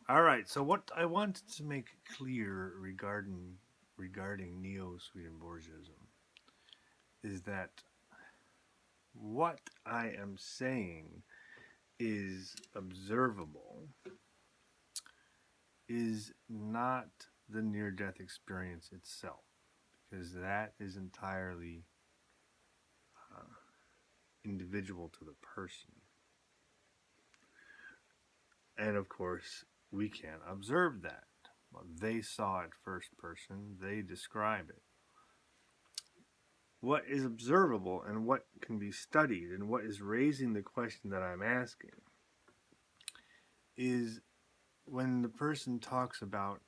All right. So what I wanted to make clear regarding Neo-Swedenborgianism is that what I am saying is observable is not the near-death experience itself, because that is entirely uh, individual to the person. And of course, we can't observe that. Well, they saw it first person, they describe it. What is observable and what can be studied, and what is raising the question that I'm asking, is when the person talks about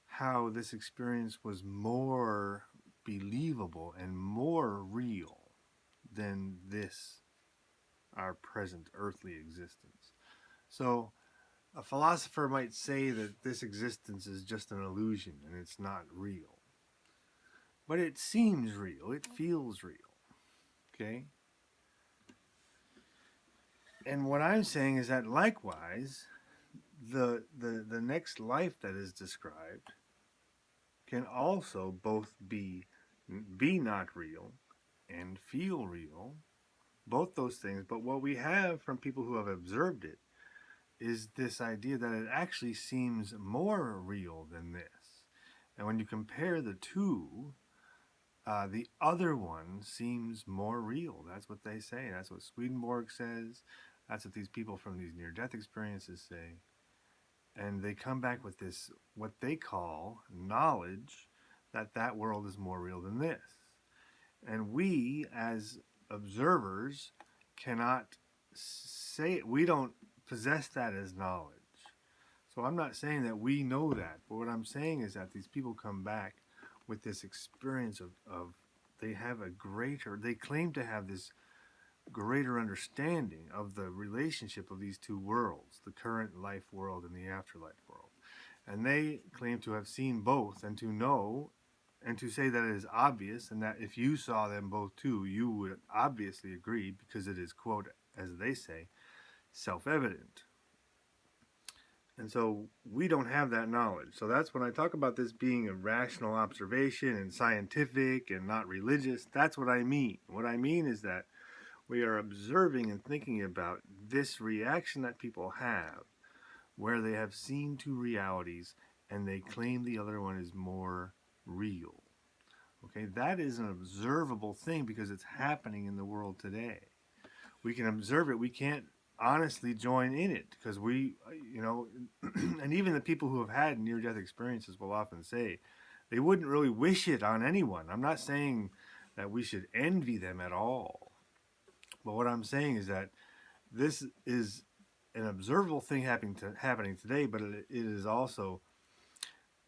how this experience was more believable and more real than this, our present earthly existence. So, a philosopher might say that this existence is just an illusion and it's not real. But it seems real, it feels real. Okay? And what I'm saying is that likewise, the next life that is described can also both be not real and feel real, both those things. But what we have from people who have observed it is this idea that it actually seems more real than this. And when you compare the two, the other one seems more real. That's what they say. That's what Swedenborg says. That's what these people from these near-death experiences say. And they come back with this, what they call knowledge, that that world is more real than this. And we, as observers, cannot say it. We don't possess that as knowledge. So I'm not saying that we know that, but what I'm saying is that these people come back with this experience of they have a greater, they claim to have this greater understanding of the relationship of these two worlds, the current life world and the afterlife world. And they claim to have seen both and to know and to say that it is obvious, and that if you saw them both too, you would obviously agree because it is, quote, as they say, self evident. And so we don't have that knowledge. So that's when I talk about this being a rational observation and scientific and not religious. That's what I mean. What I mean is that we are observing and thinking about this reaction that people have where they have seen two realities and they claim the other one is more real. Okay, that is an observable thing because it's happening in the world today. We can observe it. We can't honestly join in it because and even the people who have had near death experiences will often say they wouldn't really wish it on anyone. I'm not saying that we should envy them at all. But what I'm saying is that this is an observable thing happening today, but it is also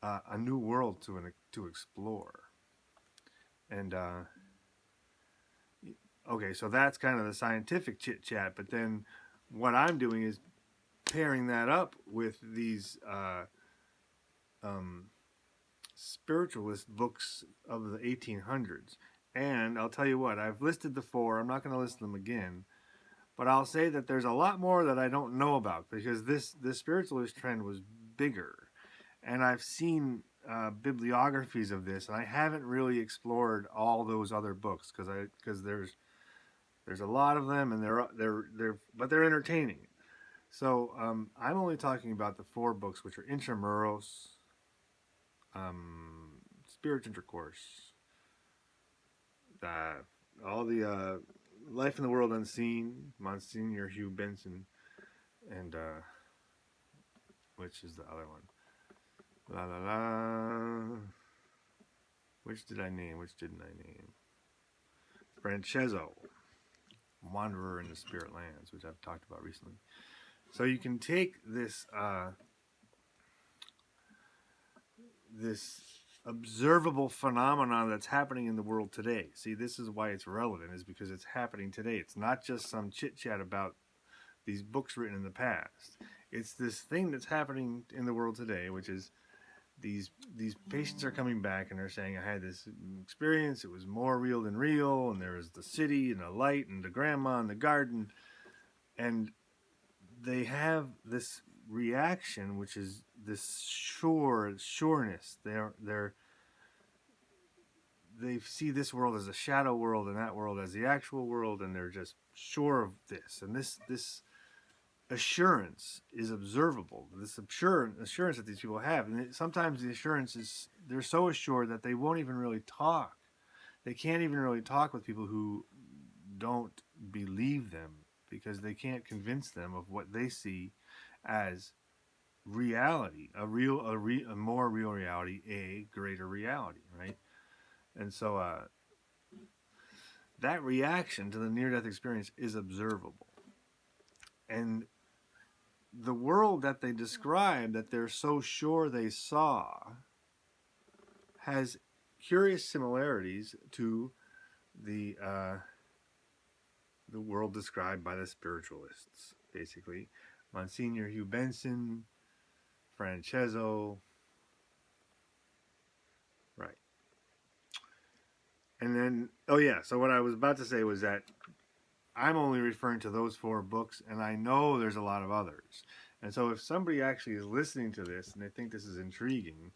a new world to explore. And okay, so that's kind of the scientific chit chat. But then what I'm doing is pairing that up with these um, spiritualist books of the 1800s. And I'll tell you what, I've listed the four. I'm not going to list them again. But I'll say that there's a lot more that I don't know about because this spiritualist trend was bigger, and I've seen bibliographies of this, and I haven't really explored all those other books because there's a lot of them, and they're entertaining. So I'm only talking about the four books, which are Intramuros, Spirit Intercourse, uh, all the Life in the World Unseen, Monsignor Hugh Benson, and which is the other one? La la la. Which did I name? Which didn't I name? Francesco, Wanderer in the Spirit Lands, which I've talked about recently. So you can take this observable phenomenon that's happening in the world today. See, this is why it's relevant, is because it's happening today. It's not just some chit chat about these books written in the past. It's this thing that's happening in the world today, which is these patients are coming back and they're saying, I had this experience, it was more real than real, and there was the city and the light and the grandma and the garden, and they have reaction, which is this sureness. They see this world as a shadow world and that world as the actual world, and they're just sure of this. And this assurance is observable. This assurance that these people have, and sometimes the assurance is they're so assured that they won't even really talk. They can't even really talk with people who don't believe them because they can't convince them of what they see as reality, a more real reality, a greater reality, right? And so that reaction to the near-death experience is observable, and the world that they describe, that they're so sure they saw, has curious similarities to the world described by the spiritualists, basically. Monsignor Hugh Benson, Francesco, right. And then, oh yeah, so what I was about to say was that I'm only referring to those 4 books, and I know there's a lot of others. And so if somebody actually is listening to this and they think this is intriguing,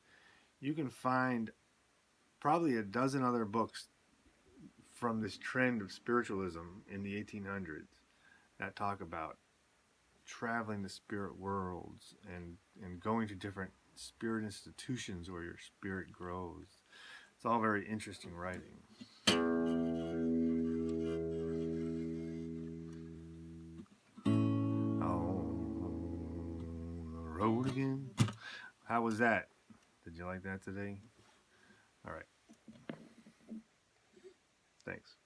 you can find probably a dozen other books from this trend of spiritualism in the 1800s that talk about traveling the spirit worlds and going to different spirit institutions where your spirit grows. It's all very interesting writing. On the road again. How was that? Did you like that today? All right. Thanks.